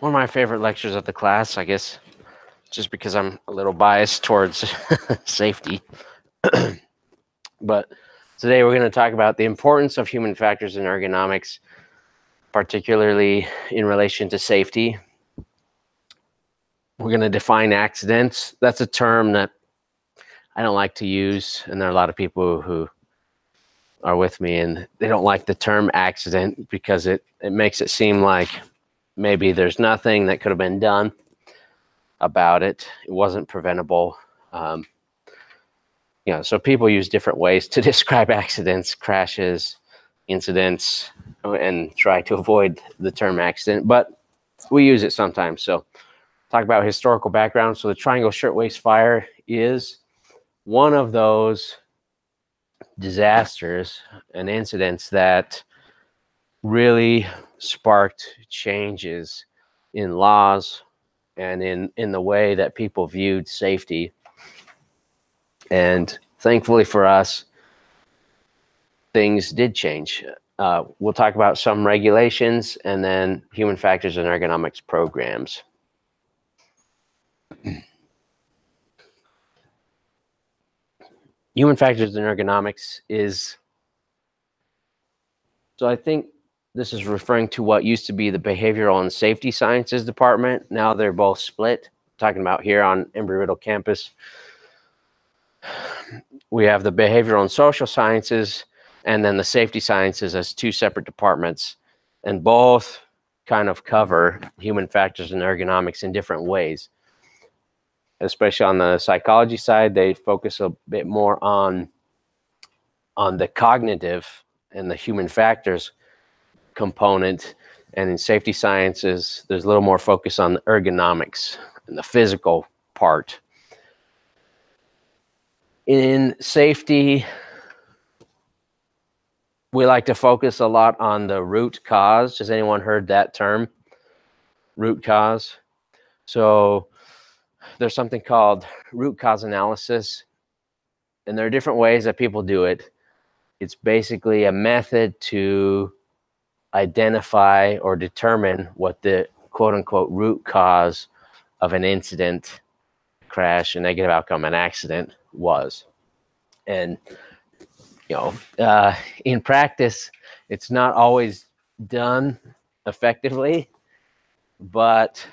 one of my favorite lectures of the class, I guess, just because I'm a little biased towards safety. But today we're going to talk about the importance of human factors in ergonomics, particularly in relation to safety. We're going to define accidents. That's a term that I don't like to use, and there are a lot of people who are with me and they don't like the term accident because it makes it seem like maybe there's nothing that could have been done about it. It wasn't preventable. So people use different ways to describe accidents, crashes, incidents, and try to avoid the term accident, but we use it sometimes. So talk about historical background. So the Triangle Shirtwaist Fire is one of those disasters and incidents that really sparked changes in laws and in the way that people viewed safety. And thankfully for us, things did change. We'll talk about some regulations and then human factors and ergonomics programs. Human factors and ergonomics is, so I think this is referring to what used to be the behavioral and safety sciences department. Now they're both split. Talking about here on Embry-Riddle campus, we have the behavioral and social sciences and then the safety sciences as two separate departments, and both kind of cover human factors and ergonomics in different ways. Especially on the psychology side, they focus a bit more on the cognitive and the human factors component. And in safety sciences, there's a little more focus on the ergonomics and the physical part. In safety, we like to focus a lot on the root cause. Has anyone heard that term? Root cause. So there's something called root cause analysis, and there are different ways that people do it. It's basically a method to identify or determine what the quote-unquote root cause of an incident, crash, a negative outcome, an accident was. And in practice, it's not always done effectively, but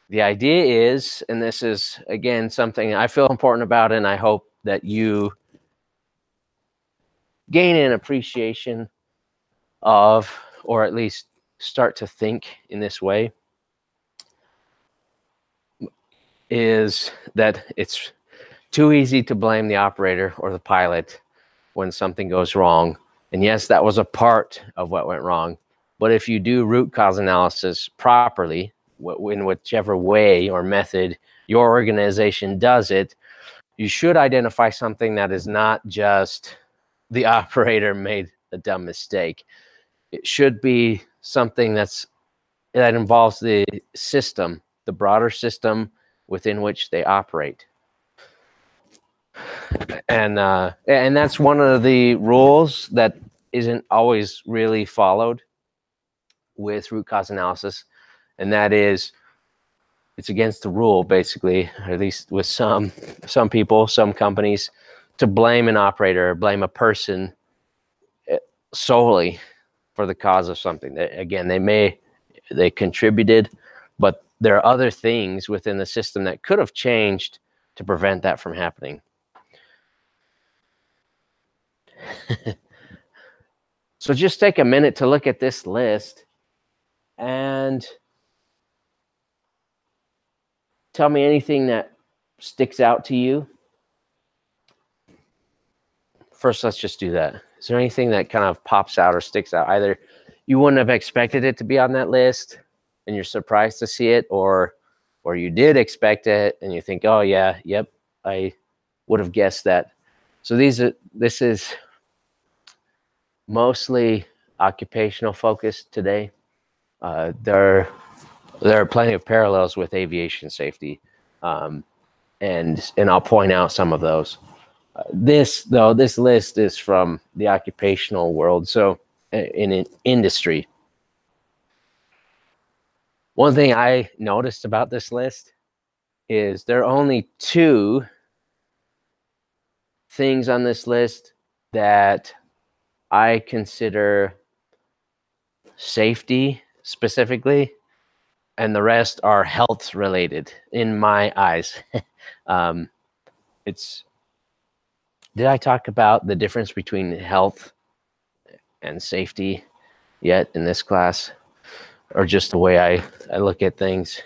the idea is, and this is, again, something I feel important about, and I hope that you gain an appreciation of, or at least start to think in this way, is that it's too easy to blame the operator or the pilot when something goes wrong. And yes, that was a part of what went wrong. But if you do root cause analysis properly, in whichever way or method your organization does it, you should identify something that is not just the operator made a dumb mistake. It should be something that involves the system, the broader system within which they operate. And that's one of the rules that isn't always really followed with root cause analysis, and that is, it's against the rule, basically, or at least with some people, some companies, to blame an operator or blame a person solely for the cause of something. Again, they contributed, but there are other things within the system that could have changed to prevent that from happening. So just take a minute to look at this list and tell me anything that sticks out to you. First, let's just do that. Is there anything that kind of pops out or sticks out? Either you wouldn't have expected it to be on that list and you're surprised to see it, or you did expect it and you think, oh yeah, yep, I would have guessed that. So this is mostly occupational focused today. There are plenty of parallels with aviation safety, and I'll point out some of those. This list is from the occupational world, so in an industry. One thing I noticed about this list is there are only 2 things on this list that I consider safety specifically, and the rest are health related in my eyes. um, it's Did I talk about the difference between health and safety yet in this class, or just the way I look at things?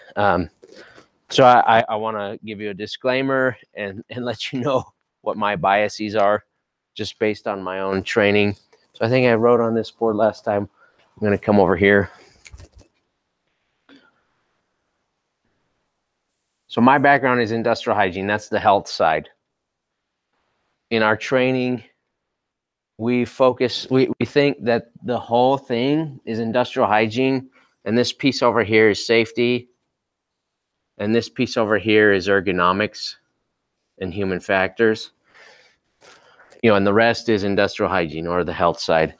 So I want to give you a disclaimer and let you know what my biases are, just based on my own training. So I think I wrote on this board last time. I'm going to come over here. So my background is industrial hygiene. That's the health side. In our training, we think that the whole thing is industrial hygiene, and this piece over here is safety, and this piece over here is ergonomics and human factors. And the rest is industrial hygiene or the health side.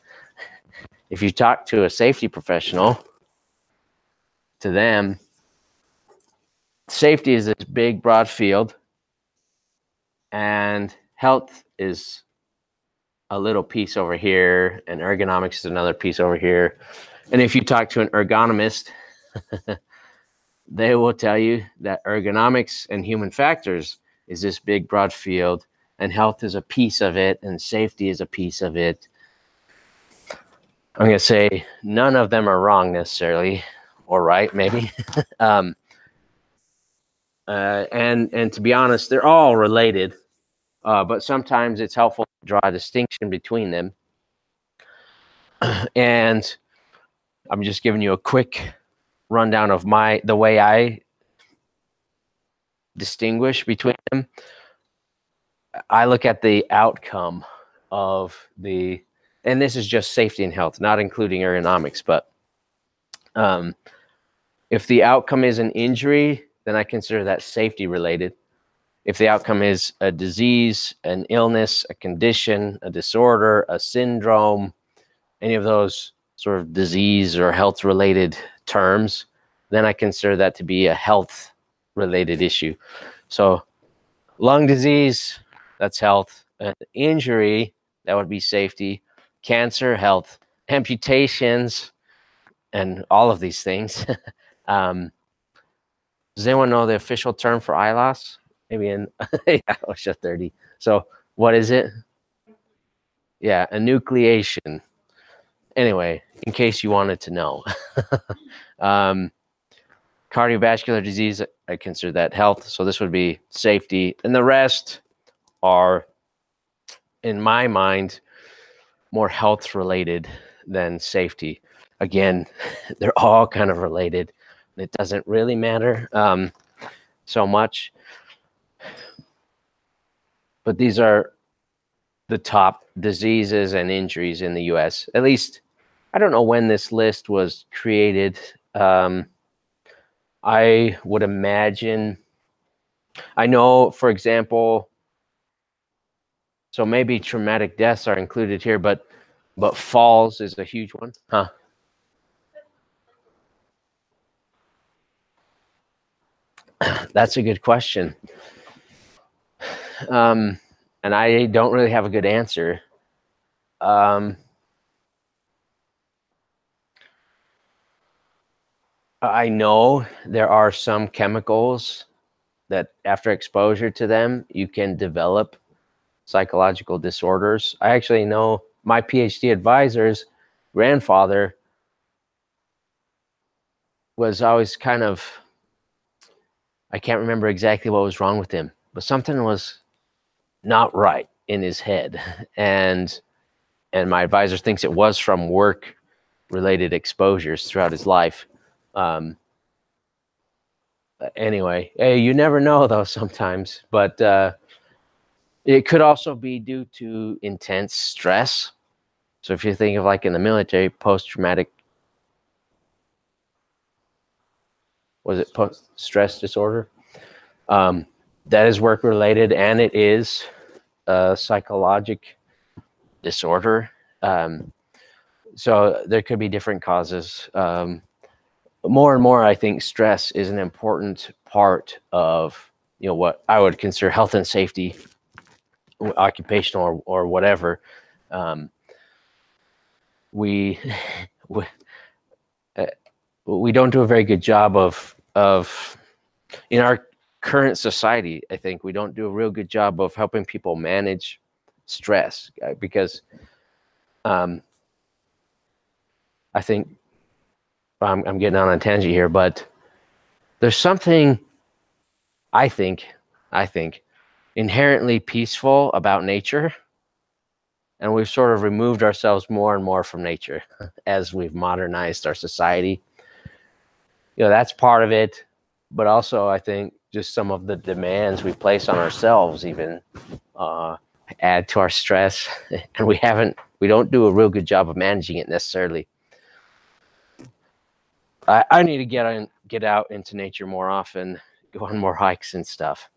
If you talk to a safety professional, to them, safety is this big, broad field, and health is a little piece over here, and ergonomics is another piece over here. And if you talk to an ergonomist, they will tell you that ergonomics and human factors is this big, broad field, and health is a piece of it, and safety is a piece of it. I'm going to say none of them are wrong necessarily, or right, maybe. And to be honest, they're all related, but sometimes it's helpful to draw a distinction between them. And I'm just giving you a quick rundown of the way I distinguish between them. I look at the outcome of and this is just safety and health, not including ergonomics, but if the outcome is an injury, then I consider that safety related. If the outcome is a disease, an illness, a condition, a disorder, a syndrome, any of those sort of disease or health related terms, then I consider that to be a health related issue. So lung disease, that's health. Injury, that would be safety. Cancer, health. Amputations, and all of these things. Does anyone know the official term for eye loss? Maybe in OSHA 30. So what is it? Yeah, enucleation. Anyway, in case you wanted to know. Cardiovascular disease, I consider that health. So this would be safety. And the rest are, in my mind, more health related than safety. Again, they're all kind of related. It doesn't really matter so much. But these are the top diseases and injuries in the US. At least, I don't know when this list was created. I would imagine, I know, for example, so maybe traumatic deaths are included here, but falls is a huge one. Huh? That's a good question. And I don't really have a good answer. I know there are some chemicals that after exposure to them, you can develop psychological disorders. I actually know my PhD advisor's grandfather was always kind of, I can't remember exactly what was wrong with him, but something was not right in his head. And my advisor thinks it was from work related exposures throughout his life. Anyway, hey, you never know though sometimes, but it could also be due to intense stress. So if you think of like in the military, post-traumatic, was it post-stress disorder? That is work related, and it is a psychologic disorder. So there could be different causes. more and more, I think stress is an important part of, what I would consider health and safety, occupational or whatever. We we don't do a very good job of in our current society. I think we don't do a real good job of helping people manage stress, because I think I'm getting on a tangent here, but there's something I think inherently peaceful about nature, and we've sort of removed ourselves more and more from nature as we've modernized our society. That's part of it, but also I think just some of the demands we place on ourselves even add to our stress, and we don't do a real good job of managing it necessarily. I need to get out into nature more often, go on more hikes and stuff.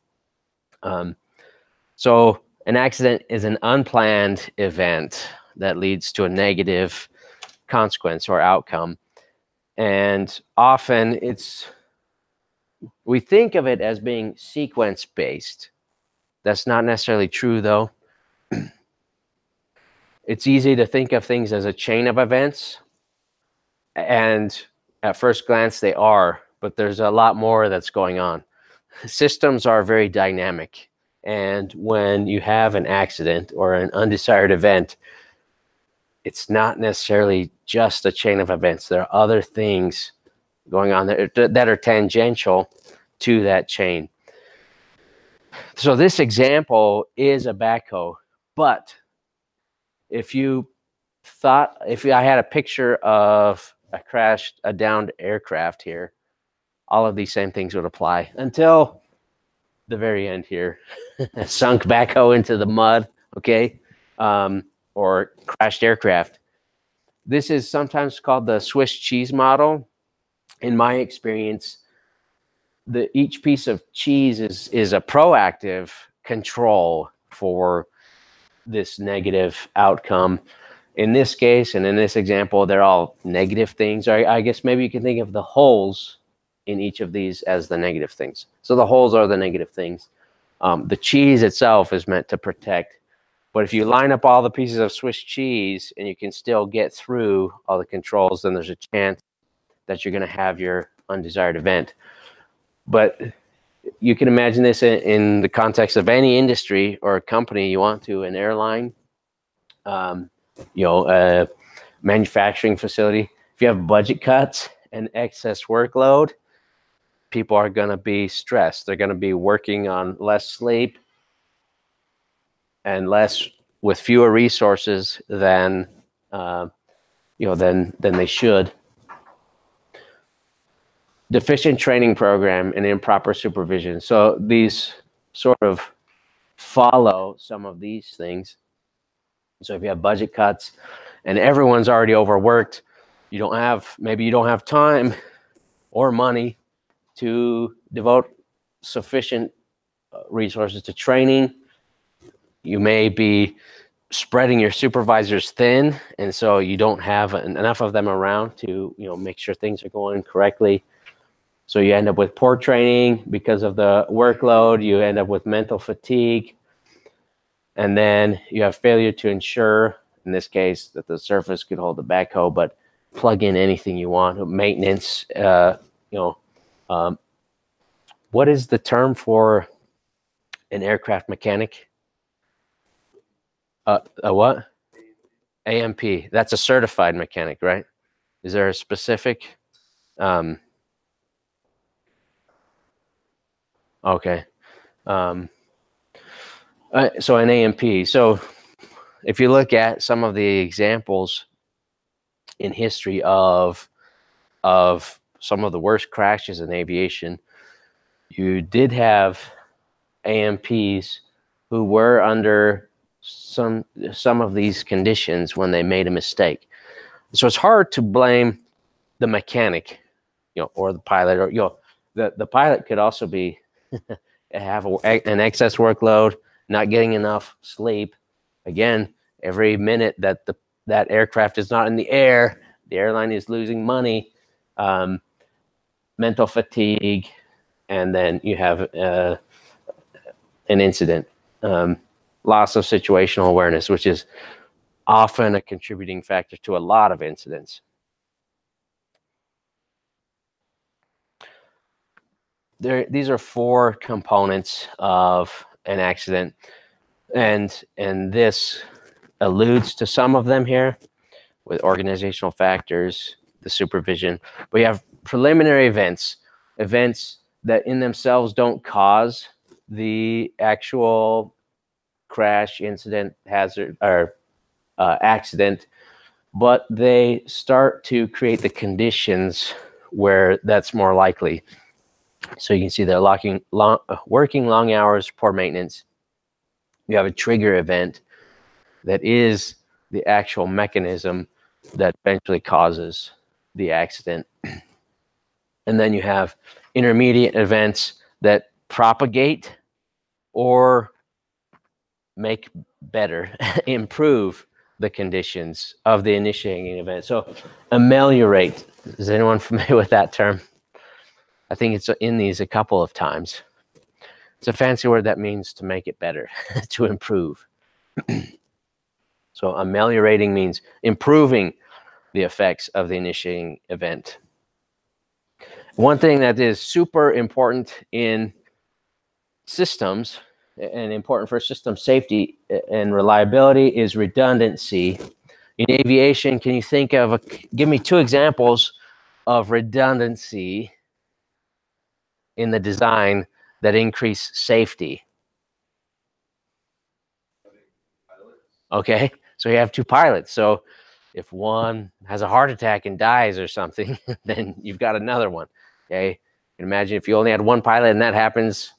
So an accident is an unplanned event that leads to a negative consequence or outcome. And often we think of it as being sequence-based. That's not necessarily true, though. It's easy to think of things as a chain of events, and at first glance they are, but there's a lot more that's going on. Systems are very dynamic, and when you have an accident or an undesired event, it's not necessarily just a chain of events. There are other things going on that are tangential to that chain. So this example is a backhoe, but if I had a picture of a downed aircraft here, all of these same things would apply until the very end here. Sunk backhoe into the mud, okay, or crashed aircraft. This is sometimes called the Swiss cheese model. In my experience, each piece of cheese is a proactive control for this negative outcome. In this case, and in this example, they're all negative things. I guess maybe you can think of the holes in each of these as the negative things. So the holes are the negative things. The cheese itself is meant to protect. But if you line up all the pieces of Swiss cheese and you can still get through all the controls, then there's a chance that you're going to have your undesired event. But you can imagine this in the context of any industry or company you want to, an airline, a manufacturing facility. If you have budget cuts and excess workload, people are going to be stressed. They're going to be working on less sleep and with fewer resources than they should. Deficient training program and improper supervision. So these sort of follow some of these things. So if you have budget cuts and everyone's already overworked, maybe you don't have time or money to devote sufficient resources to training. You may be spreading your supervisors thin, and so you don't have enough of them around to make sure things are going correctly. So you end up with poor training because of the workload. You end up with mental fatigue. And then you have failure to ensure, in this case, that the surface could hold the backhoe, but plug in anything you want. Maintenance, what is the term for an aircraft mechanic? A what? AMP. That's a certified mechanic, right? Is there a specific? Okay. So an AMP. So if you look at some of the examples in history of some of the worst crashes in aviation, you did have AMPs who were under some of these conditions when they made a mistake. So it's hard to blame the mechanic, or the pilot, or the pilot could also be have an excess workload, not getting enough sleep. Again, every minute that aircraft is not in the air, the airline is losing money. mental fatigue, and then you have an incident. Loss of situational awareness, which is often a contributing factor to a lot of incidents. These are 4 components of an accident, and this alludes to some of them here with organizational factors, the supervision. We have preliminary events that in themselves don't cause the actual crash, incident, hazard, or accident, but they start to create the conditions where that's more likely. So you can see they're working long hours, poor maintenance. You have a trigger event that is the actual mechanism that eventually causes the accident. And then you have intermediate events that propagate or make better, improve the conditions of the initiating event. So ameliorate, is anyone familiar with that term? I think it's in these a couple of times. It's a fancy word that means to make it better, to improve. So ameliorating means improving the effects of the initiating event. One thing that is super important in systems and important for system safety and reliability is redundancy. In aviation, can you think of, give me 2 examples of redundancy in the design that increase safety? Okay, so you have 2 pilots. So if one has a heart attack and dies or something, then you've got another one. Okay, you can imagine if you only had 1 pilot and that happens,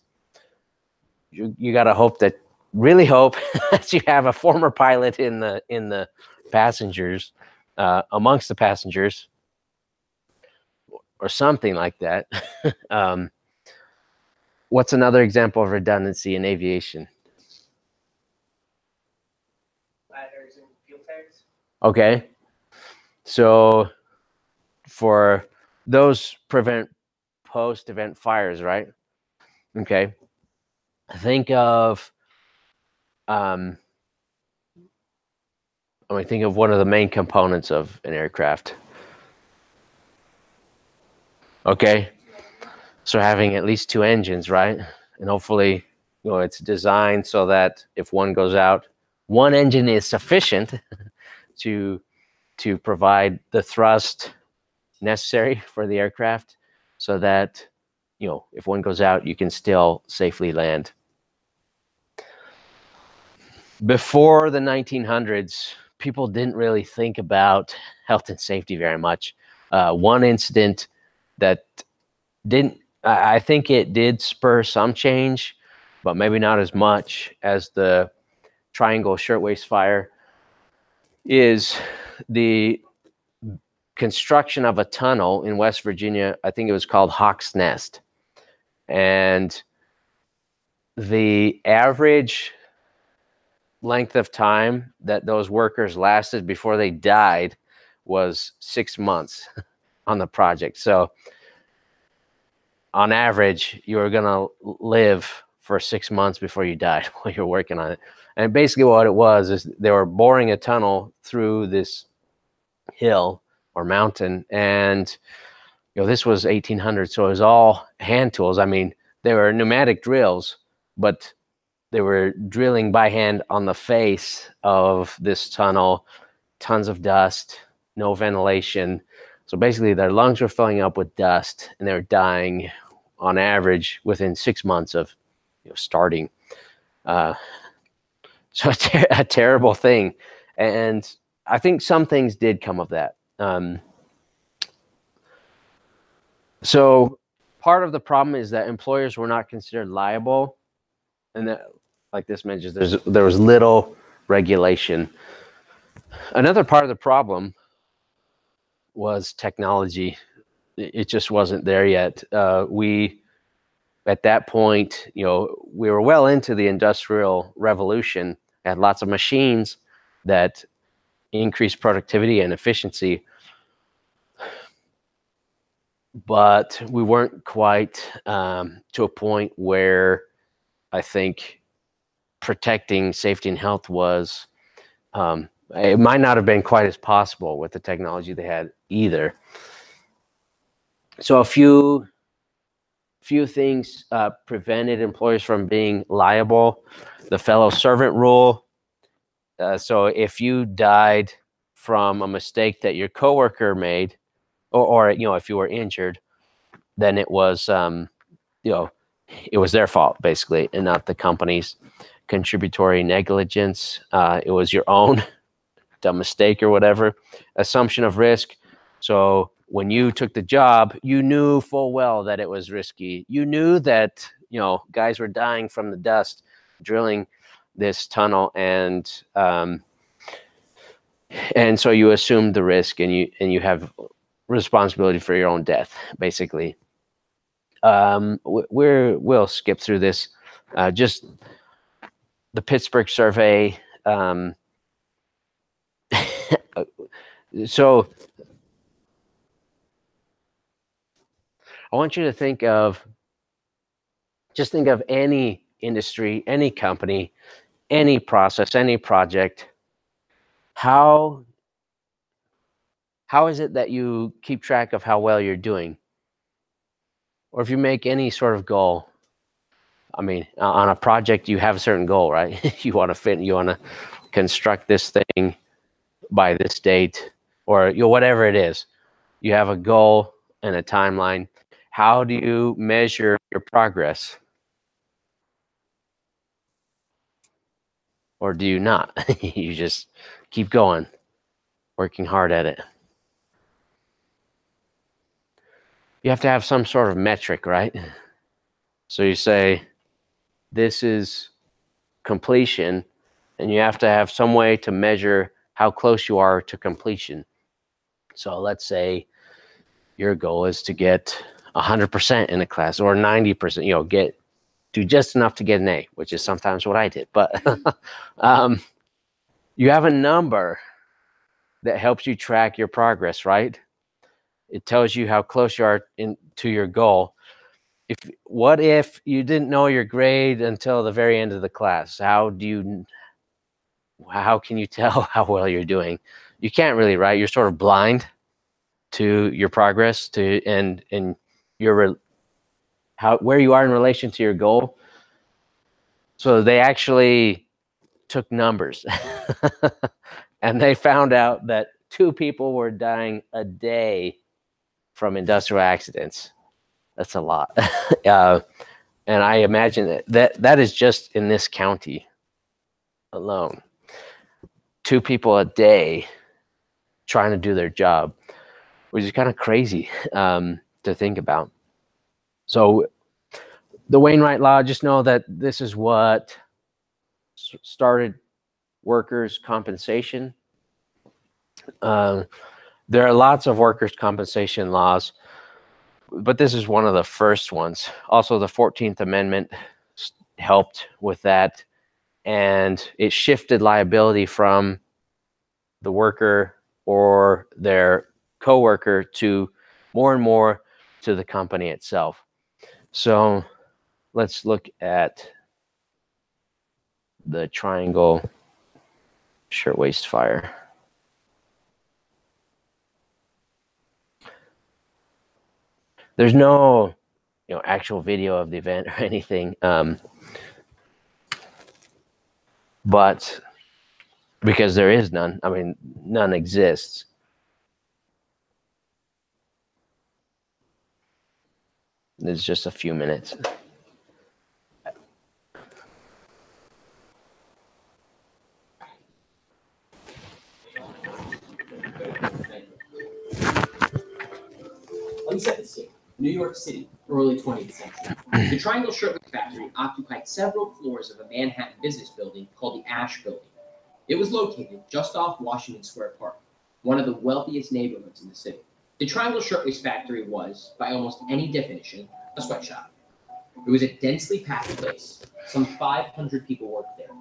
you got to hope that, really hope that you have a former pilot in the passengers, amongst the passengers, or something like that. What's another example of redundancy in aviation? Ladders and fuel tanks. Okay, so for those prevent post-event fires, right? Okay, think of I mean, think of one of the main components of an aircraft. Okay, so having at least 2 engines, right? And hopefully, it's designed so that if one goes out, 1 engine is sufficient to provide the thrust necessary for the aircraft, so that if one goes out, you can still safely land. Before the 1900s, people didn't really think about health and safety very much. One incident that I think it did spur some change, but maybe not as much as the Triangle Shirtwaist Fire, is the construction of a tunnel in West Virginia. I think it was called Hawk's Nest. And the average length of time that those workers lasted before they died was 6 months on the project. So on average, you were going to live for 6 months before you died while you're working on it. And basically what it was is they were boring a tunnel through this hill or mountain, and this was 1800, so it was all hand tools. I mean, they were pneumatic drills, but they were drilling by hand on the face of this tunnel, tons of dust, no ventilation. So basically their lungs were filling up with dust, and they were dying on average within 6 months of starting. So a terrible thing. And I think some things did come of that. So part of the problem is that employers were not considered liable, and that, like this mentions, there was little regulation. Another part of the problem was technology. It just wasn't there yet. At that point, we were well into the Industrial Revolution, had lots of machines that increased productivity and efficiency. but we weren't quite to a point where I think protecting safety and health was, it might not have been quite as possible with the technology they had either. So a few things prevented employers from being liable. The fellow servant rule. So if you died from a mistake that your coworker made, or if you were injured, then it was it was their fault basically, and not the company's. Contributory negligence. It was your own dumb mistake or whatever. Assumption of risk. So when you took the job, you knew full well that it was risky. You knew that guys were dying from the dust drilling this tunnel, and so you assumed the risk, and you have responsibility for your own death, basically. We'll skip through this. Just the Pittsburgh survey. So I want you to think of any industry, any company, any process, any project. How is it that you keep track of how well you're doing? Or if you make any sort of goal, I mean, on a project, you have a certain goal, right? You want to construct this thing by this date, or whatever it is. You have a goal and a timeline. How do you measure your progress? Or do you not? You just keep going, working hard at it. You have to have some sort of metric, right? So you say, this is completion, and you have to have some way to measure how close you are to completion. So let's say your goal is to get 100% in a class, or 90%, do just enough to get an A, which is sometimes what I did. But you have a number that helps you track your progress, right? It tells you how close you are to your goal. What if you didn't know your grade until the very end of the class? How can you tell how well you're doing? You can't really, right? You're sort of blind to your progress, and your where you are in relation to your goal. So they actually took numbers and they found out that 2 people were dying a day from industrial accidents. That's a lot. And I imagine that is just in this county alone. 2 people a day trying to do their job, which is kind of crazy to think about. So the Wainwright Law, just know that this is what started workers' compensation. There are lots of workers' compensation laws, but this is one of the first ones. Also, the 14th Amendment helped with that, and it shifted liability from the worker or their coworker to more and more to the company itself. So let's look at the triangle shirtwaist fire. There's no actual video of the event or anything, but because there is none, I mean, none exists. It's just a few minutes. Let me set the scene. New York City, early 20th century. The Triangle Shirtwaist Factory occupied several floors of a Manhattan business building called the Ash Building. It was located just off Washington Square Park, one of the wealthiest neighborhoods in the city. The Triangle Shirtwaist Factory was, by almost any definition, a sweatshop. It was a densely packed place. Some 500 people worked there,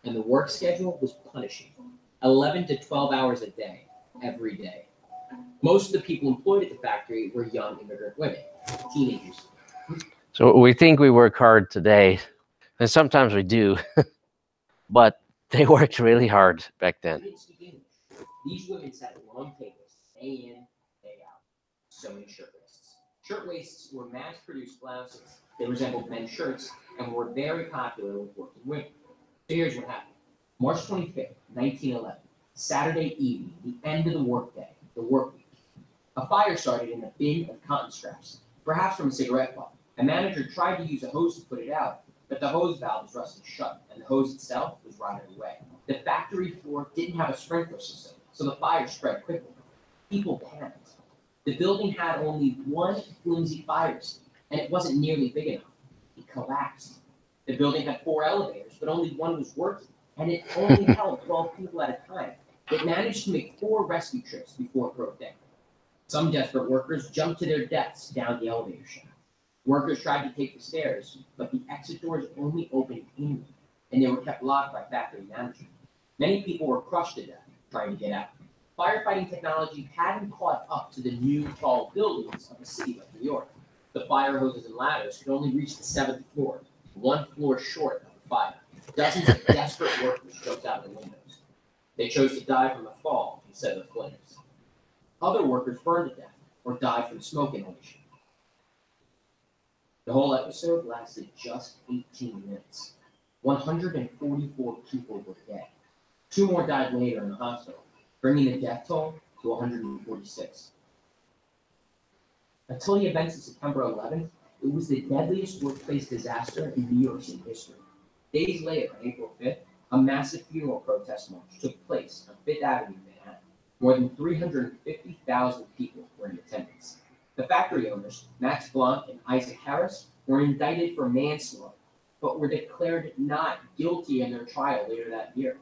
and the work schedule was punishing. 11 to 12 hours a day, every day. Most of the people employed at the factory were young immigrant women, teenagers. So we think we work hard today, and sometimes we do, but they worked really hard back They then. didn't speak English. These women sat at long tables, day in, day out, sewing shirtwaists. Shirtwaists were mass-produced blouses. They resembled men's shirts and were very popular with working women. So here's what happened. March 25th, 1911, Saturday evening, the end of the workday, the work week. A fire started in a bin of cotton scraps, perhaps from a cigarette butt. A manager tried to use a hose to put it out, but the hose valve was rusted shut, and the hose itself was rotted away. The factory floor didn't have a sprinkler system, so the fire spread quickly. People panicked. The building had only one flimsy fire escape, and it wasn't nearly big enough. It collapsed. The building had 4 elevators, but only one was working, and it only held 12 people at a time. It managed to make 4 rescue trips before it broke down. Some desperate workers jumped to their deaths down the elevator shaft. Workers tried to take the stairs, but the exit doors only opened inward, and they were kept locked by factory management. Many people were crushed to death trying to get out. Firefighting technology hadn't caught up to the new tall buildings of a city like New York. The fire hoses and ladders could only reach the 7th floor, 1 floor short of the fire. Dozens of desperate workers jumped out the windows. They chose to die from a fall instead of the flames. Other workers burned to death or died from smoke inhalation. The whole episode lasted just 18 minutes. 144 people were dead. 2 more died later in the hospital, bringing the death toll to 146. Until the events of September 11th, it was the deadliest workplace disaster in New York City history. Days later, on April 5th, a massive funeral protest march took place on 5th Avenue in Manhattan. More than 350,000 people were in attendance. The factory owners, Max Blanc and Isaac Harris, were indicted for manslaughter, but were declared not guilty in their trial later that year.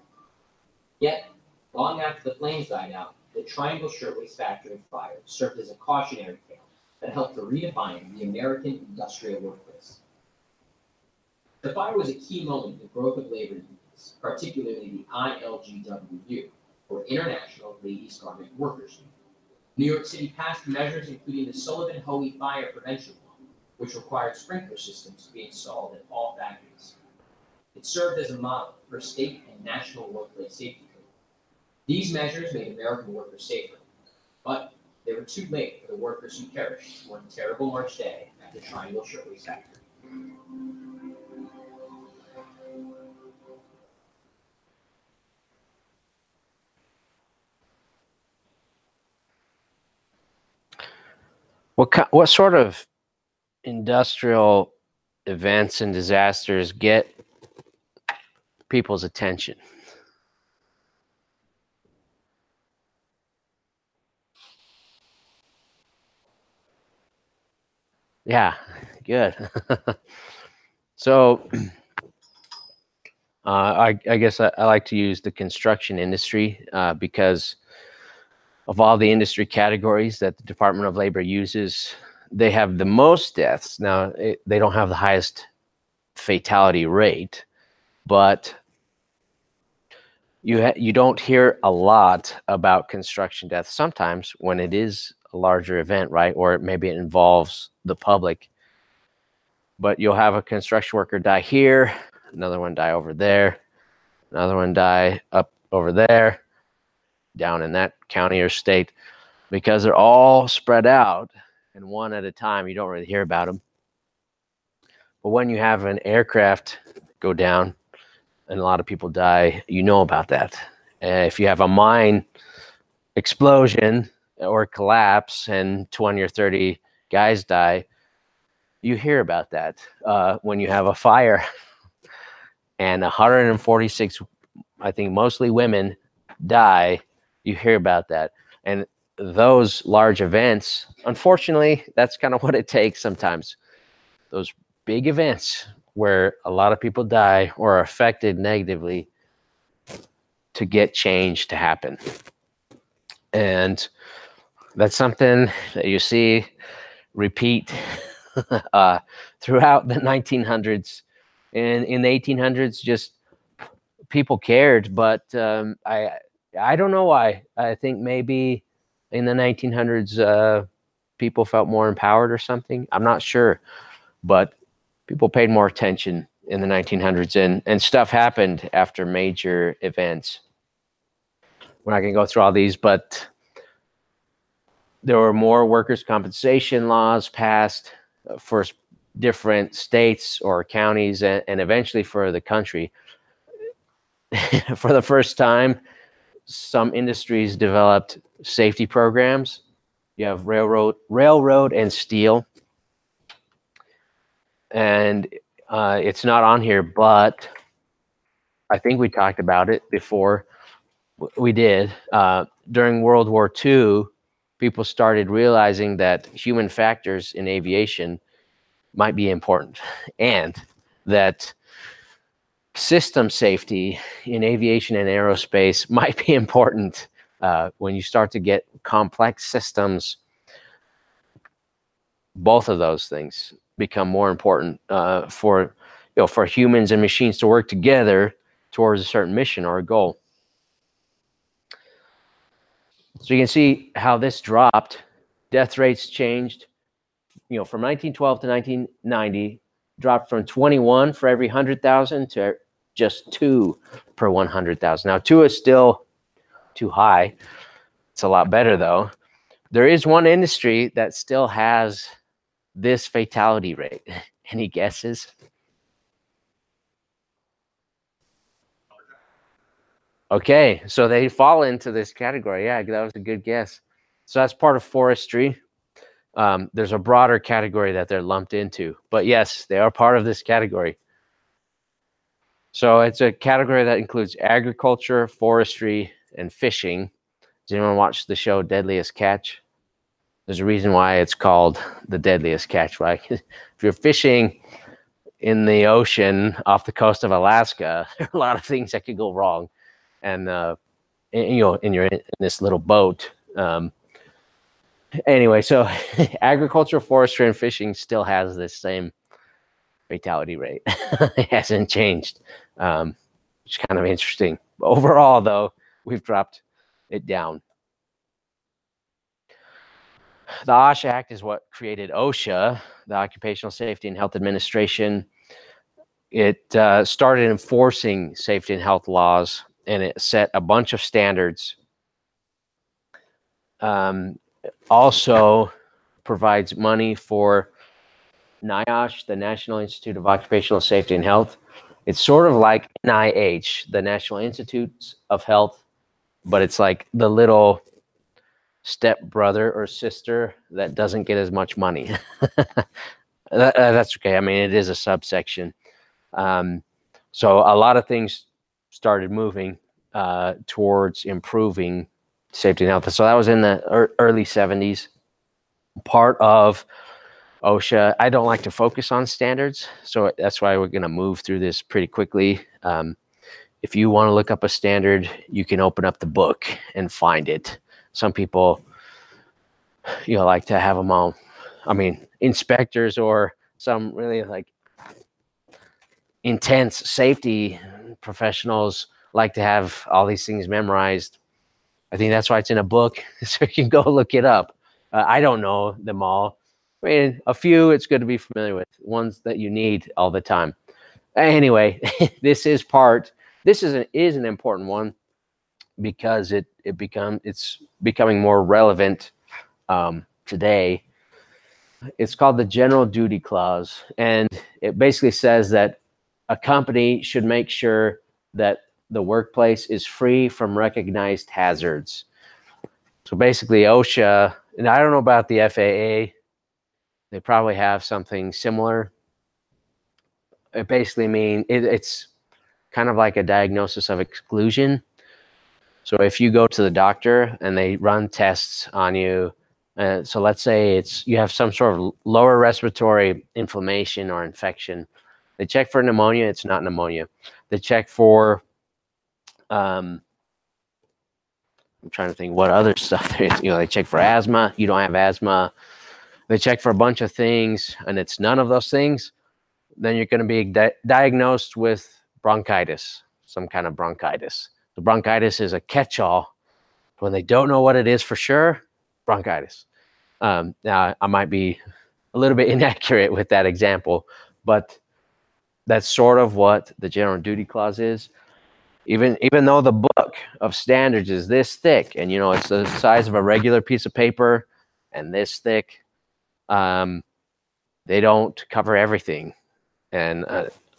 Yet, long after the flames died out, the Triangle Shirtwaist Factory fire served as a cautionary tale that helped to redefine the American industrial workplace. The fire was a key moment in the growth of labor unions, particularly the ILGWU, or International Ladies Garment Workers Union. New York City passed measures including the Sullivan-Hoey Fire Prevention Law, which required sprinkler systems to be installed in all factories. It served as a model for state and national workplace safety code. These measures made American workers safer, but they were too late for the workers who perished one terrible March day at the Triangle Shirtwaist Factory. What sort of industrial events and disasters get people's attention? Yeah, good. So I guess I like to use the construction industry because of all the industry categories that the Department of Labor uses, they have the most deaths. Now, they don't have the highest fatality rate, but you don't hear a lot about construction deaths sometimes when it is a larger event, right? Or maybe it involves the public. But you'll have a construction worker die here, another one die over there, another one die up over there, down in that county or state, because they're all spread out and one at a time. You don't really hear about them. But when you have an aircraft go down and a lot of people die, you know about that. If you have a mine explosion or collapse and 20 or 30 guys die, you hear about that. When you have a fire and 146, I think mostly women, die, you hear about that. And those large events, unfortunately, that's kind of what it takes sometimes. Those big events where a lot of people die or are affected negatively to get change to happen. And that's something that you see repeat throughout the 1900s. And in the 1800s, just people cared, but I don't know why. I think maybe in the 1900s, people felt more empowered or something. I'm not sure, but people paid more attention in the 1900s, and stuff happened after major events. We're not going to go through all these, but there were more workers' compensation laws passed for different states or counties, and eventually for the country. For the first time, some industries developed safety programs. You have railroad and steel. And it's not on here, but I think we talked about it before. We did. During World War II, people started realizing that human factors in aviation might be important, and that system safety in aviation and aerospace might be important. When you start to get complex systems, both of those things become more important for humans and machines to work together towards a certain mission or a goal. So you can see how this dropped. Death rates changed. From 1912 to 1990, dropped from 21 for every 100,000 to just 2 per 100,000. Now, 2 is still too high. It's a lot better, though. There is one industry that still has this fatality rate. Any guesses? Okay, so they fall into this category. Yeah, that was a good guess. So that's part of forestry. There's a broader category that they're lumped into, but yes, they are part of this category. So it's a category that includes agriculture, forestry, and fishing. Does anyone watch the show Deadliest Catch? There's a reason why it's called the Deadliest Catch, right? If you're fishing in the ocean off the coast of Alaska, there are a lot of things that could go wrong. And you're in this little boat. Anyway, so agriculture, forestry, and fishing still has this same fatality rate. It hasn't changed, which is kind of interesting. Overall, though, we've dropped it down. The OSHA Act is what created OSHA, the Occupational Safety and Health Administration. It started enforcing safety and health laws, and it set a bunch of standards. Also provides money for NIOSH, the National Institute of Occupational Safety and Health. It's sort of like NIH, the National Institutes of Health, but it's like the little step brother or sister that doesn't get as much money. That's okay. I mean, it is a subsection. So a lot of things started moving towards improving safety and health. So that was in the early 70s. Part of OSHA, I don't like to focus on standards, so that's why we're going to move through this pretty quickly. If you want to look up a standard, you can open up the book and find it. Some people, like to have them all. I mean, inspectors or some really like intense safety professionals like to have all these things memorized. I think that's why it's in a book, so you can go look it up. I don't know them all. I mean, a few it's good to be familiar with, ones that you need all the time. Anyway, this is an important one because it's becoming more relevant today. It's called the General Duty Clause, and it basically says that a company should make sure that the workplace is free from recognized hazards. So basically OSHA, and I don't know about the FAA, they probably have something similar. It basically means it's kind of like a diagnosis of exclusion. So if you go to the doctor and they run tests on you, so let's say you have some sort of lower respiratory inflammation or infection. They check for pneumonia, it's not pneumonia. They check for I'm trying to think what other stuff there is. They check for asthma. You don't have asthma. They check for a bunch of things, and it's none of those things. Then you're going to be diagnosed with bronchitis, some kind of bronchitis. The bronchitis is a catch-all. When they don't know what it is for sure, bronchitis. Now, I might be a little bit inaccurate with that example, but that's sort of what the general duty clause is. Even though the book of standards is this thick, and it's the size of a regular piece of paper and this thick, they don't cover everything. And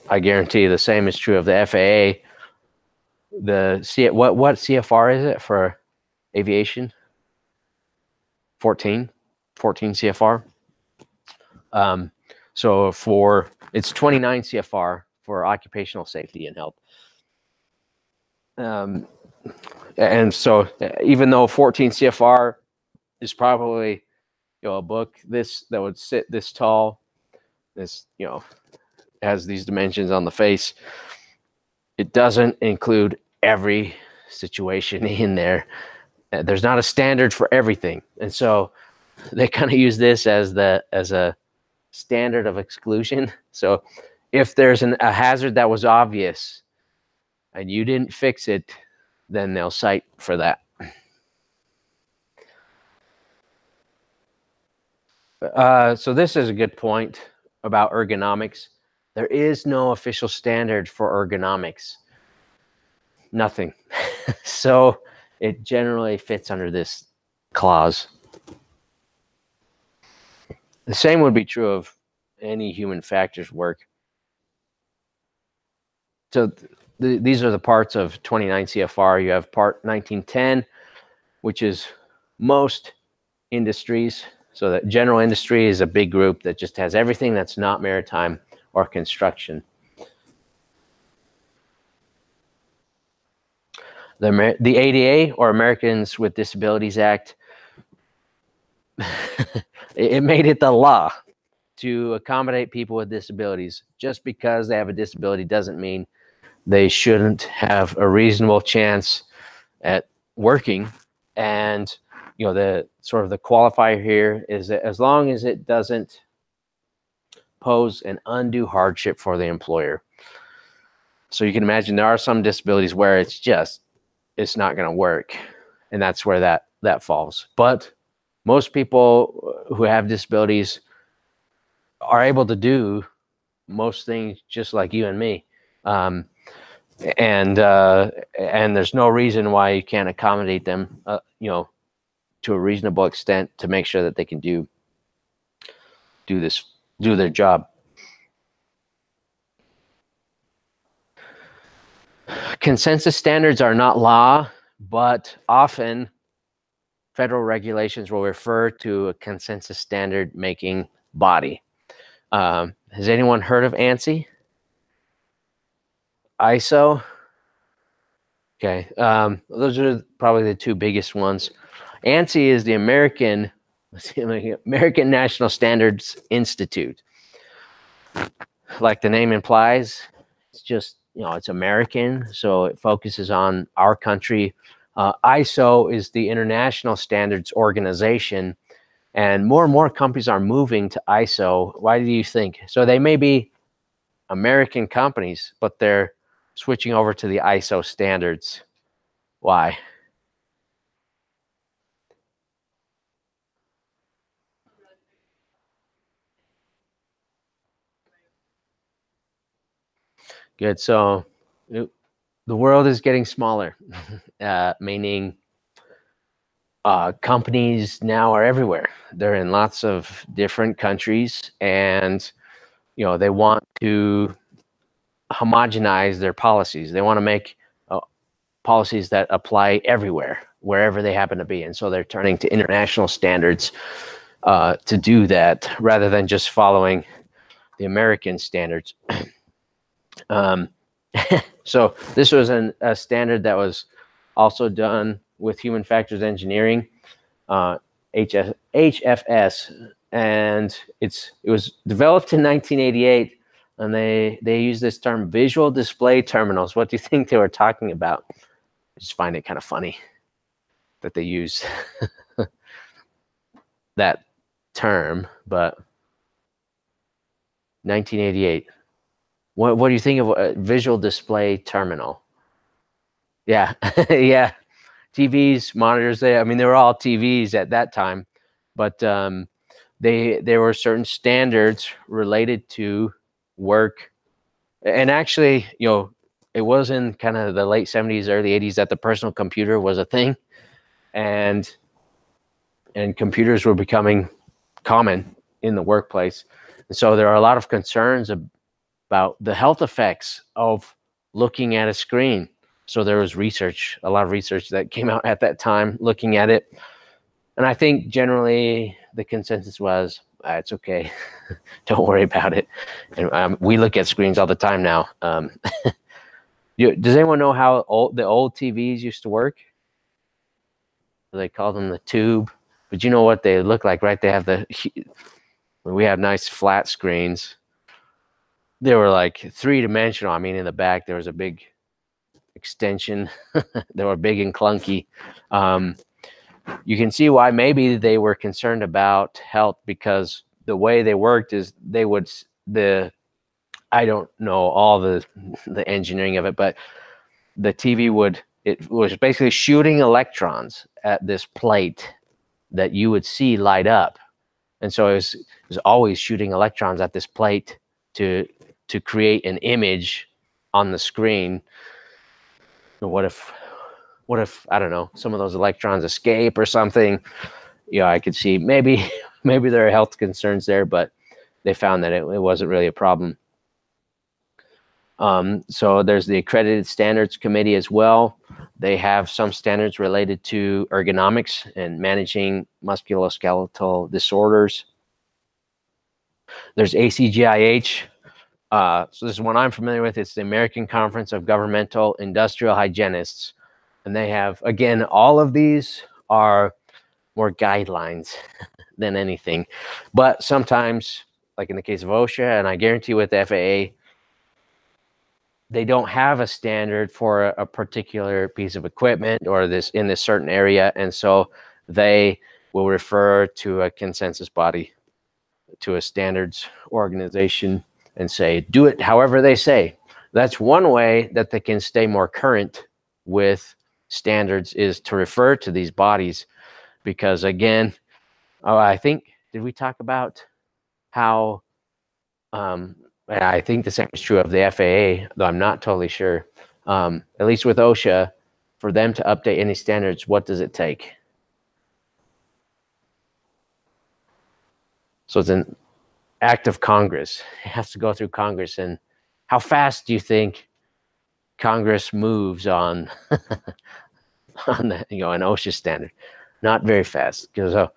I guarantee the same is true of the FAA. What CFR is it for aviation? 14 CFR. So it's 29 CFR for occupational safety and health. And so even though 14 CFR is probably a book that would sit this tall, this has these dimensions on the face, it doesn't include every situation in there. There's not a standard for everything, and so they kind of use this as a standard of exclusion. So if there's a hazard that was obvious and you didn't fix it, then they'll cite for that. So this is a good point about ergonomics. There is no official standard for ergonomics. Nothing. So it generally fits under this clause. The same would be true of any human factors work. So these are the parts of 29 CFR. You have part 1910, which is most industries. So that general industry is a big group that just has everything that's not maritime or construction. The ADA, or Americans with Disabilities Act, it made it the law to accommodate people with disabilities. Just because they have a disability doesn't mean they shouldn't have a reasonable chance at working. And the sort of the qualifier here is that as long as it doesn't pose an undue hardship for the employer. So you can imagine there are some disabilities where it's not going to work, and that's where that falls. But most people who have disabilities are able to do most things just like you and me. And there's no reason why you can't accommodate them, to a reasonable extent to make sure that they can do their job. Consensus standards are not law, but often federal regulations will refer to a consensus standard making body. Has anyone heard of ANSI? ISO? Okay, those are probably the two biggest ones. ANSI is the American National Standards Institute. Like the name implies, it's just, it's American, so it focuses on our country. ISO is the International Standards Organization, and more companies are moving to ISO. Why do you think? So they may be American companies, but they're switching over to the ISO standards. Why? Good. So the world is getting smaller, meaning companies now are everywhere. They're in lots of different countries, and they want to homogenize their policies. They want to make policies that apply everywhere, wherever they happen to be. And so they're turning to international standards to do that, rather than just following the American standards. So this was a standard that was also done with human factors engineering, HFS, and it was developed in 1988, and they use this term visual display terminals. What do you think they were talking about? I just find it kind of funny that they use that term, but 1988. What do you think of a visual display terminal? Yeah, yeah. TVs, monitors. I mean, they were all TVs at that time, but there were certain standards related to work. And actually, it was in kind of the late 70s, early 80s that the personal computer was a thing, and computers were becoming common in the workplace. And so there are a lot of concerns about the health effects of looking at a screen. So there was a lot of research that came out at that time looking at it. And I think generally the consensus was, it's okay. Don't worry about it. And we look at screens all the time now. Does anyone know how the old TVs used to work? They call them the tube. But you know what they look like, right? They have we have nice flat screens. They were like 3-dimensional. I mean, in the back, there was a big extension. They were big and clunky. You can see why maybe they were concerned about health, because the way they worked is I don't know all the engineering of it, but the TV it was basically shooting electrons at this plate that you would see light up. And so it was always shooting electrons at this plate to create an image on the screen. What if I don't know, some of those electrons escape or something? I could see maybe there are health concerns there, but they found that it wasn't really a problem. So there's the Accredited Standards Committee as well. They have some standards related to ergonomics and managing musculoskeletal disorders. There's ACGIH. So this is one I'm familiar with. It's the American Conference of Governmental Industrial Hygienists. And they have, again, all of these are more guidelines than anything. But sometimes, like in the case of OSHA, and I guarantee with the FAA, they don't have a standard for a particular piece of equipment or in this certain area. And so they will refer to a consensus body, to a standards organization, and say, do it however they say. That's one way that they can stay more current with standards, is to refer to these bodies. Because again, I think, did we talk about how, I think the same is true of the FAA, though I'm not totally sure. At least with OSHA, for them to update any standards, what does it take? So it's an act of Congress. It has to go through Congress. And how fast do you think Congress moves on an OSHA standard? Not very fast, because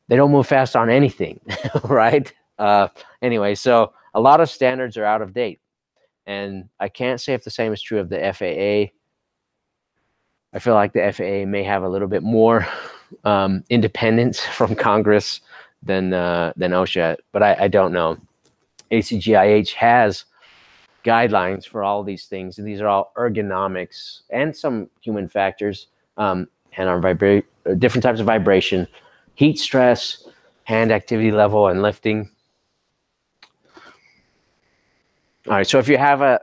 they don't move fast on anything, right? Anyway, so a lot of standards are out of date, and I can't say if the same is true of the FAA. I feel like the FAA may have a little bit more independence from Congress than OSHA, but I don't know. ACGIH has guidelines for all these things, and these are all ergonomics and some human factors, and on different types of vibration, heat stress, hand activity level, and lifting. All right, so if you have a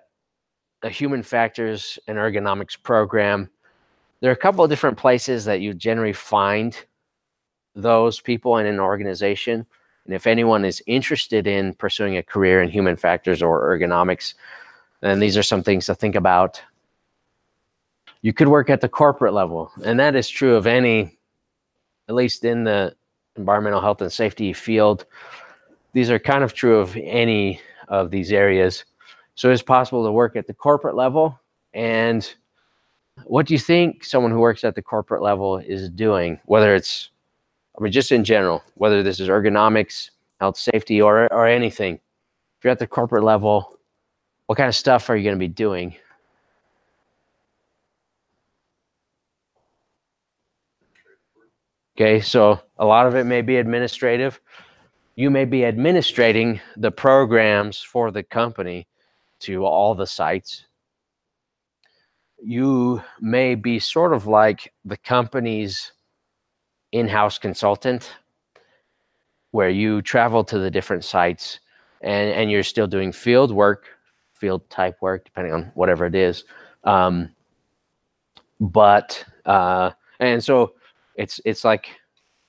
human factors and ergonomics program, there are a couple of different places that you generally find those people in an organization. And if anyone is interested in pursuing a career in human factors or ergonomics, then these are some things to think about. You could work at the corporate level, and that is true of any, at least in the environmental health and safety field. These are kind of true of any of these areas. So it's possible to work at the corporate level. And what do you think someone who works at the corporate level is doing? Whether it's, just in general, whether this is ergonomics, health, safety, or anything. If you're at the corporate level, what kind of stuff are you going to be doing? Okay, so a lot of it may be administrative. You may be administrating the programs for the company to all the sites. You may be sort of like the company's in-house consultant, where you travel to the different sites and you're still doing field type work, depending on whatever it is. And And so it's like,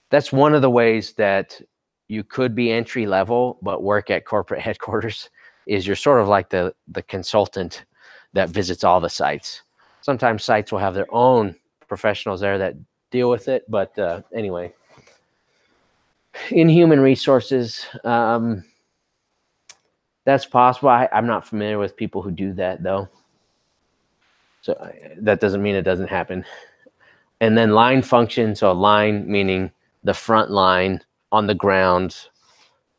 that's one of the ways that you could be entry level but work at corporate headquarters, is you're sort of like the consultant that visits all the sites. Sometimes sites will have their own professionals there that deal with it, but anyway, in human resources, that's possible. I'm not familiar with people who do that though, so that doesn't mean it doesn't happen. And then line function, so line meaning the front line on the ground.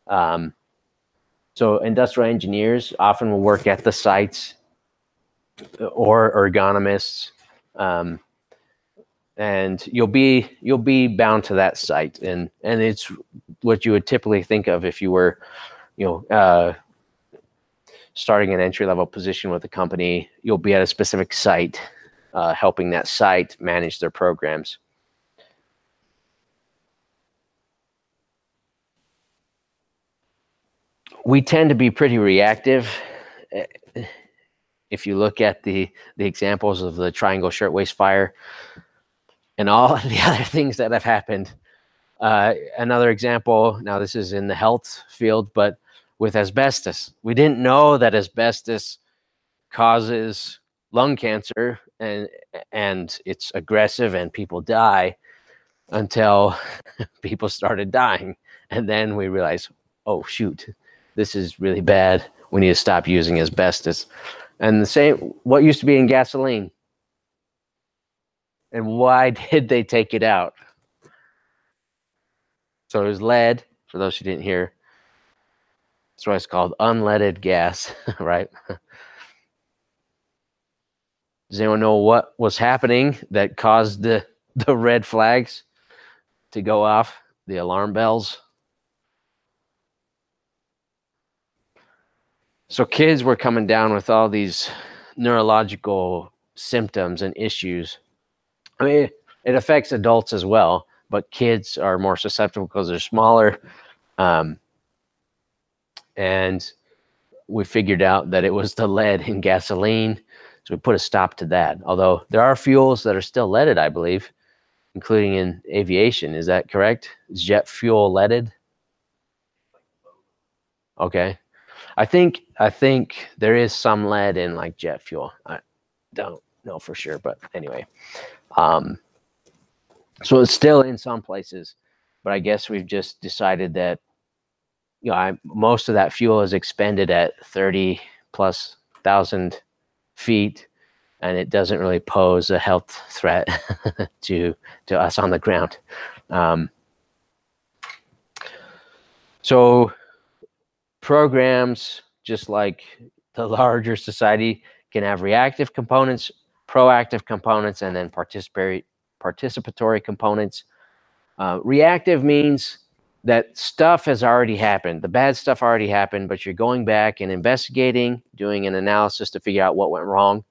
So industrial engineers often will work at the sites, or ergonomists, and you'll be bound to that site, and it's what you would typically think of if you were, starting an entry-level position with a company. You'll be at a specific site, helping that site manage their programs. We tend to be pretty reactive. If you look at the examples of the Triangle Shirtwaist Fire and all the other things that have happened. Another example, now this is in the health field, but with asbestos. We didn't know that asbestos causes lung cancer and it's aggressive and people die until people started dying. And then we realized, oh shoot, this is really bad. We need to stop using asbestos. And the same, what used to be in gasoline? And why did they take it out? So it was lead, for those who didn't hear. That's why it's called unleaded gas, right? Does anyone know what was happening that caused the red flags to go off, the alarm bells? So kids were coming down with all these neurological symptoms and issues. I mean, it affects adults as well, but kids are more susceptible because they're smaller. And we figured out that it was the lead in gasoline. So we put a stop to that. Although there are fuels that are still leaded, I believe, including in aviation. Is that correct? Is jet fuel leaded? Okay. I think there is some lead in like jet fuel. I don't know for sure, but anyway. So it's still in some places, but I guess we've just decided that, most of that fuel is expended at 30,000+ feet, and it doesn't really pose a health threat to us on the ground. So programs, just like the larger society, can have reactive components, proactive components, and then participatory components. Reactive means that stuff has already happened. The bad stuff already happened, but you're going back and investigating, doing an analysis to figure out what went wrong,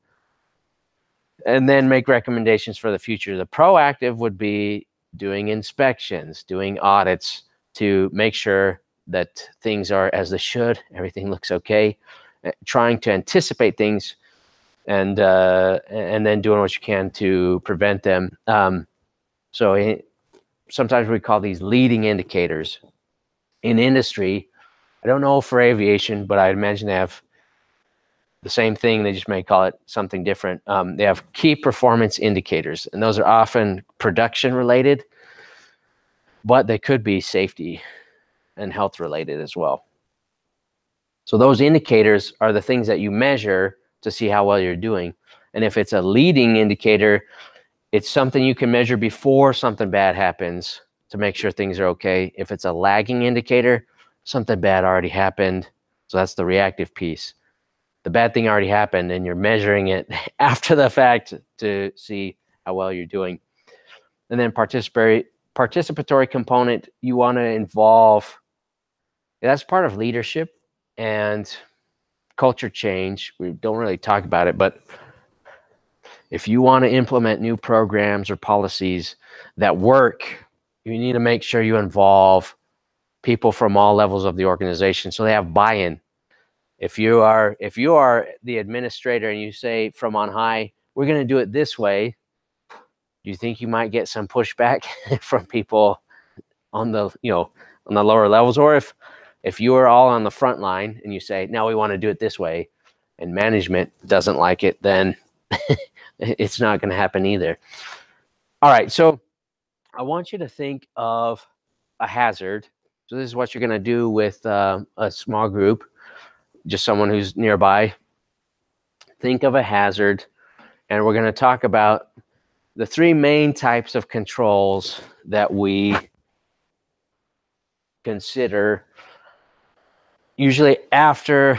and then make recommendations for the future. The proactive would be doing inspections, doing audits to make sure that things are as they should, everything looks okay, trying to anticipate things, and then doing what you can to prevent them. Sometimes we call these leading indicators. In industry, I don't know for aviation, but I imagine they have the same thing. They just may call it something different. They have key performance indicators, and those are often production related, but they could be safety and health related as well. So those indicators are the things that you measure to see how well you're doing. And if it's a leading indicator, it's something you can measure before something bad happens to make sure things are okay. If it's a lagging indicator, something bad already happened. So that's the reactive piece. The bad thing already happened and you're measuring it after the fact to see how well you're doing. And then participatory component, you want to involve, that's part of leadership and culture change. We don't really talk about it, but if you want to implement new programs or policies that work, you need to make sure you involve people from all levels of the organization so they have buy-in. If you are the administrator and you say from on high, we're going to do it this way, Do you think you might get some pushback from people on the, on the lower levels? Or if you are all on the front line and you say, now we want to do it this way, and management doesn't like it, then it's not going to happen either. All right, so I want you to think of a hazard. So this is what you're going to do with a small group, just someone who's nearby. Think of a hazard, and we're going to talk about the three main types of controls that we consider usually after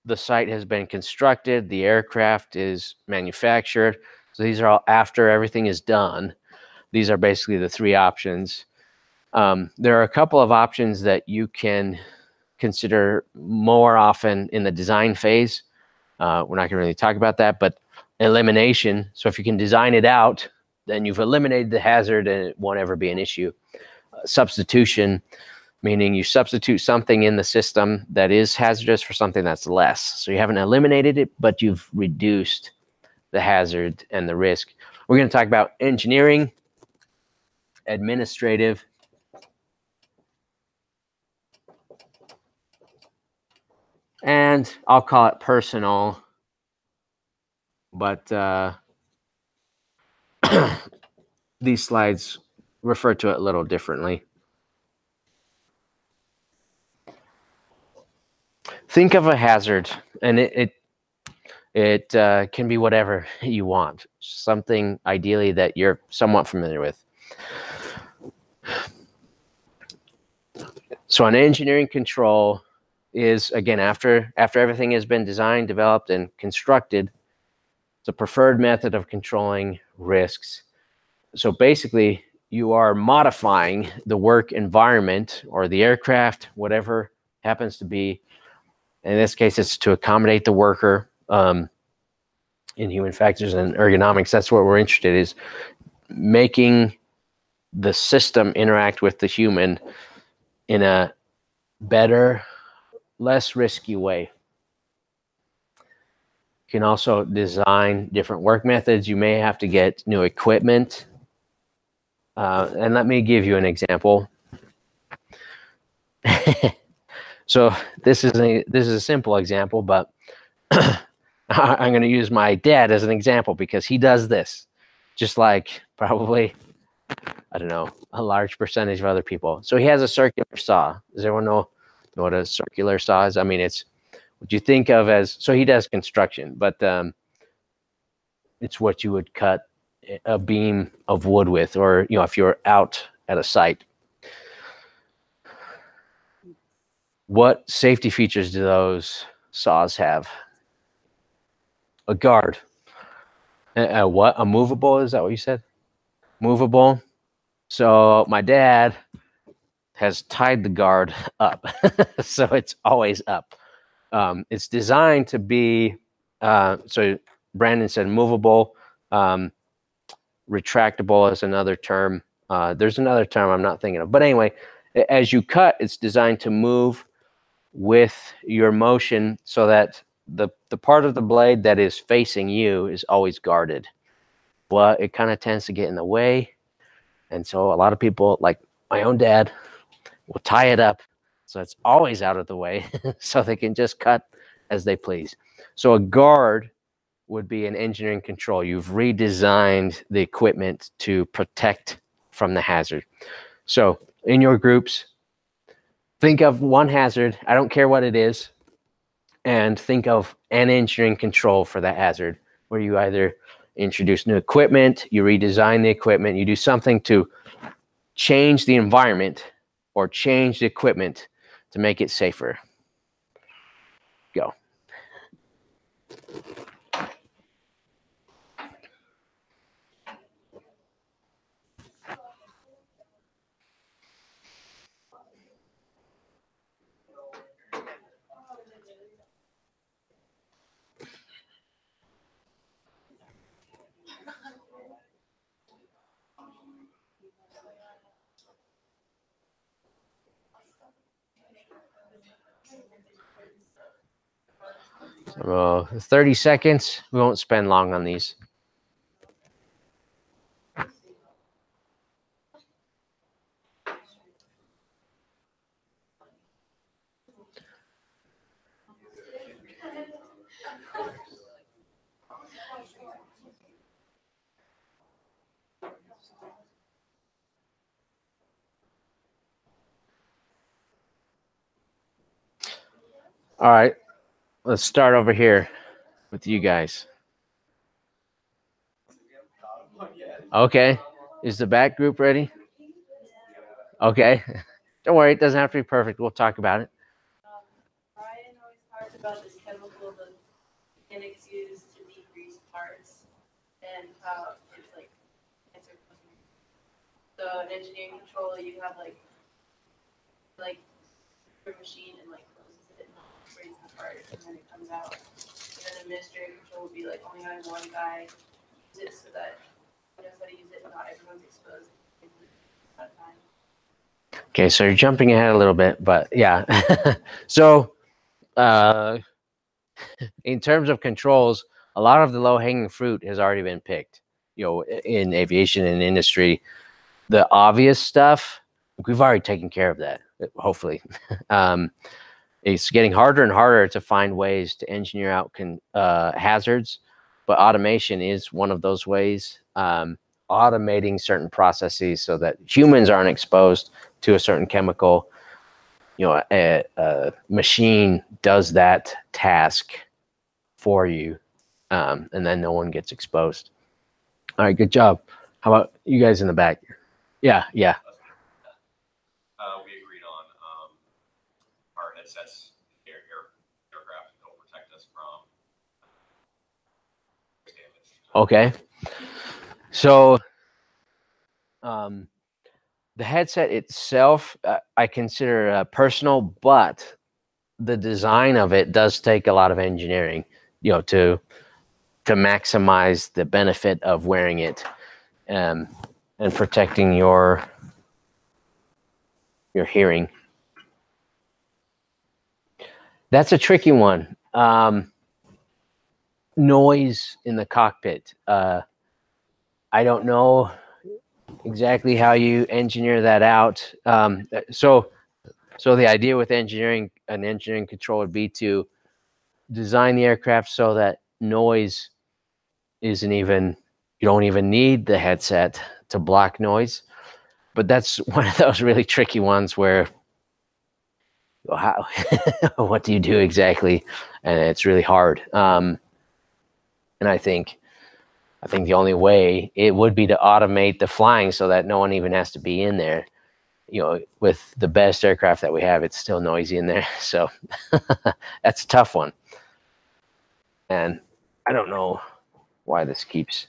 the site has been constructed, the aircraft is manufactured. So these are all after everything is done. These are basically the three options. There are a couple of options that you can consider more often in the design phase. We're not going to really talk about that, but elimination. So if you can design it out, then you've eliminated the hazard and it won't ever be an issue. Substitution, meaning you substitute something in the system that is hazardous for something that's less. So you haven't eliminated it, but you've reduced the hazard and the risk. We're going to talk about engineering, administrative, and I'll call it personal, but these slides refer to it a little differently. Think of a hazard, and it can be whatever you want, something ideally that you're somewhat familiar with. So an engineering control is, again, after everything has been designed, developed, and constructed, it's a preferred method of controlling risks. So basically, you are modifying the work environment or the aircraft, whatever happens to be. In this case, it's to accommodate the worker in human factors and ergonomics. That's what we're interested in, is making the system interact with the human in a better, less risky way. You can also design different work methods. You may have to get new equipment. And let me give you an example. So this is a simple example, but I'm going to use my dad as an example because he does this, just like probably, I don't know, a large percentage of other people. So he has a circular saw. Does everyone know what a circular saw is? I mean, it's what you think of as, so he does construction, but it's what you would cut a beam of wood with, or, if you're out at a site. What safety features do those saws have? A guard. What? A movable? Is that what you said? Movable. So my dad has tied the guard up, so it's always up. It's designed to be, so Brandon said movable. Retractable is another term. There's another term I'm not thinking of. But anyway, as you cut, it's designed to move with your motion so that the part of the blade that is facing you is always guarded. Well, it kind of tends to get in the way. And so a lot of people, like my own dad, will tie it up so it's always out of the way so they can just cut as they please. So a guard would be an engineering control. You've redesigned the equipment to protect from the hazard. So in your groups, think of one hazard, I don't care what it is, and think of an engineering control for that hazard, where you either introduce new equipment, you redesign the equipment, you do something to change the environment or change the equipment to make it safer. Go. So 30 seconds. We won't spend long on these. All right, let's start over here with you guys. Okay, is the back group ready? Okay, don't worry, it doesn't have to be perfect. We'll talk about it. Brian always talked about this chemical that mechanics use to decrease parts and how it's like cancer. So in engineering control, you have like your machine and like closes it and operates the part and then it comes out. And then administrative control would be like only having one guy use it so that he knows how to use it and not everyone's exposed at a time. Okay, so you're jumping ahead a little bit, but yeah. So in terms of controls, a lot of the low-hanging fruit has already been picked. You know, in aviation and industry, the obvious stuff, we've already taken care of that, hopefully. It's getting harder and harder to find ways to engineer out hazards, but automation is one of those ways. Automating certain processes so that humans aren't exposed to a certain chemical. You know, a machine does that task for you, and then no one gets exposed. All right, good job. How about you guys in the back? Yeah. We agreed on our headsets, aircraft that will protect us from damage. Okay. So the headset itself, I consider personal, but the design of it does take a lot of engineering, you know, to maximize the benefit of wearing it, and protecting your hearing. That's a tricky one. Noise in the cockpit. I don't know exactly how you engineer that out. So the idea with engineering control would be to design the aircraft so that noise you don't even need the headset to block noise. But that's one of those really tricky ones where, how, what do you do exactly? And it's really hard. And I think the only way it would be to automate the flying so that no one even has to be in there. You know, with the best aircraft that we have, it's still noisy in there. So that's a tough one. And I don't know why this keeps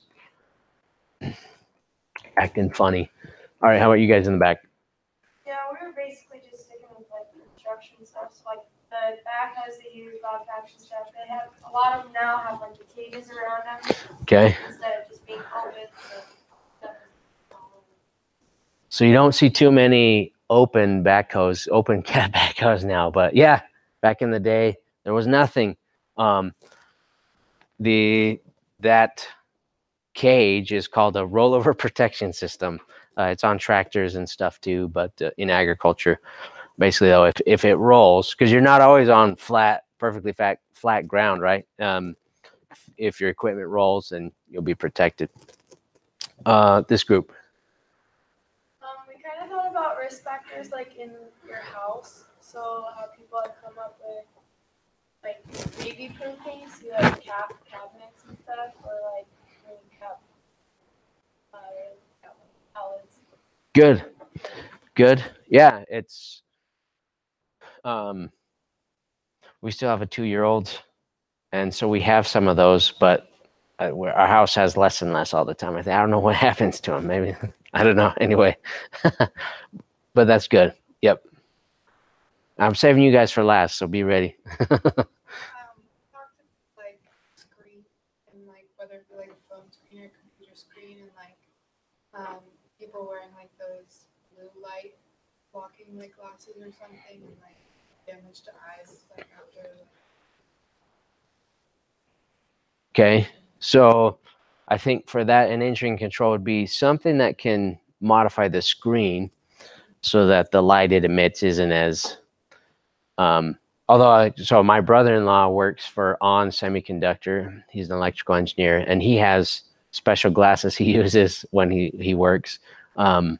acting funny. All right, how about you guys in the back? Yeah, we were basically just sticking with like the construction stuff. So like the backhoes they use, bobcats and stuff, they have a lot of them now have like the cages around them. Okay. Instead of just being open. So you don't see too many open cab backhoes now, but yeah, back in the day there was nothing. That cage is called a rollover protection system. It's on tractors and stuff too, but in agriculture, basically though, if it rolls, because you're not always on perfectly flat ground, right? If your equipment rolls, then you'll be protected. This group. We kind of thought about risk factors like in your house. So how people have come up with like baby proofing, so you have cabinets and stuff, or like pallets. Good. Yeah, it's we still have a 2-year-old, and so we have some of those, but our house has less and less all the time. I don't know what happens to them. Maybe I don't know. Anyway, but that's good. Yep. I'm saving you guys for last, so be ready. Talk to like screen and like whether it be like a phone screen or computer screen and like people wearing like those blue light blocking like glasses or something and like damage to eyes like after. Okay, so I think for that, an engineering control would be something that can modify the screen so that the light it emits isn't as so my brother-in-law works for On Semiconductor. He's an electrical engineer, and he has special glasses he uses when he works because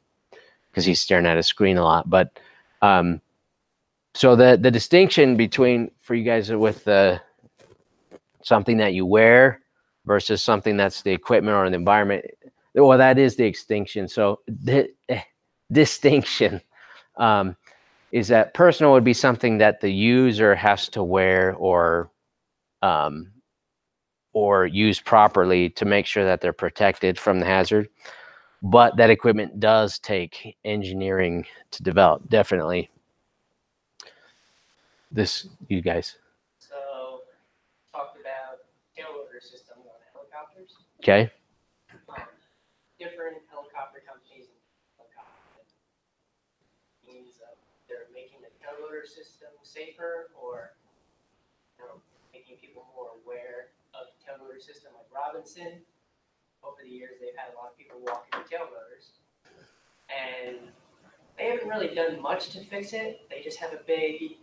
he's staring at a screen a lot. But so the distinction between for you guys with something that you wear versus something that's the equipment or the environment, well, that is the extinction. So the distinction is that personal would be something that the user has to wear or use properly to make sure that they're protected from the hazard. But that equipment does take engineering to develop, definitely. You guys. So, talked about tail rotor systems on helicopters. Okay. Different helicopter companies means they're making the tail rotor system safer, or making people more aware of the tail rotor system, like Robinson. Over the years, they've had a lot of people walking the tail rotors, and they haven't really done much to fix it. They just have a big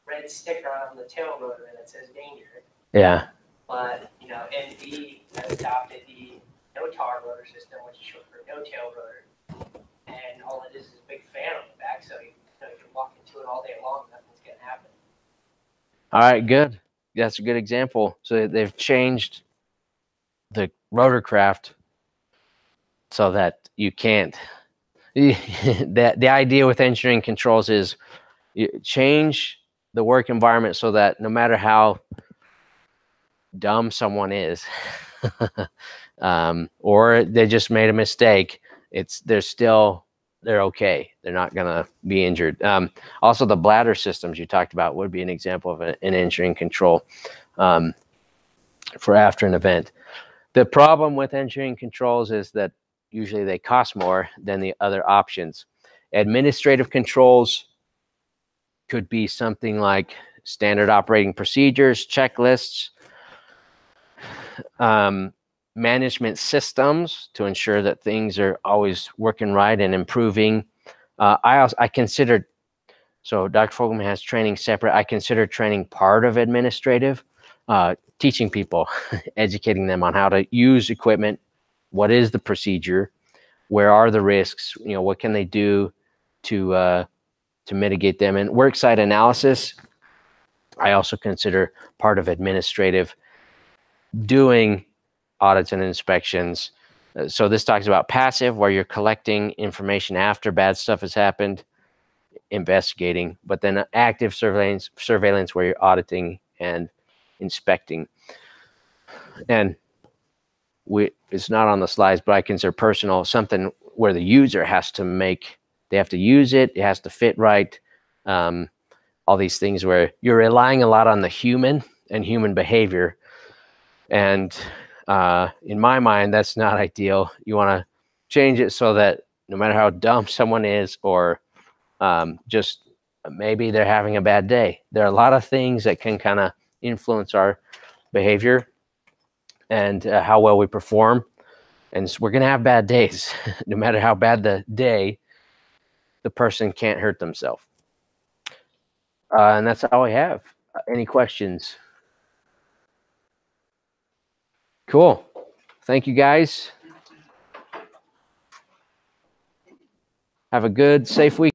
red sticker on the tail rotor that says danger. Yeah. But NV has adopted the no tar rotor system, which is short for no tail rotor, and all it is a big fan on the back, so you can walk into it all day long, nothing's gonna happen. All right, good. That's a good example. So they've changed the rotorcraft so that you can't. The idea with engineering controls is you change the work environment so that no matter how dumb someone is, or they just made a mistake, they're okay. They're not gonna be injured. Also, the bladder systems you talked about would be an example of an engineering control for after an event. The problem with engineering controls is that usually they cost more than the other options. Administrative controls could be something like standard operating procedures, checklists, management systems to ensure that things are always working right and improving. I considered, so Dr. Fogelman has training separate. I consider training part of administrative, teaching people, educating them on how to use equipment. What is the procedure? Where are the risks? What can they do to mitigate them? And work site analysis, I also consider part of administrative, doing audits and inspections. So this talks about passive, where you're collecting information after bad stuff has happened, investigating, but then active surveillance where you're auditing and inspecting. And it's not on the slides, but I consider personal something where the user they have to use it has to fit right. All these things where you're relying a lot on the human and human behavior. And in my mind, that's not ideal. You want to change it so that no matter how dumb someone is, or just maybe they're having a bad day, there are a lot of things that can kind of influence our behavior and how well we perform. And so we're going to have bad days. No matter how bad the day, the person can't hurt themselves. And that's all I have. Any questions? Cool. Thank you, guys. Have a good, safe week.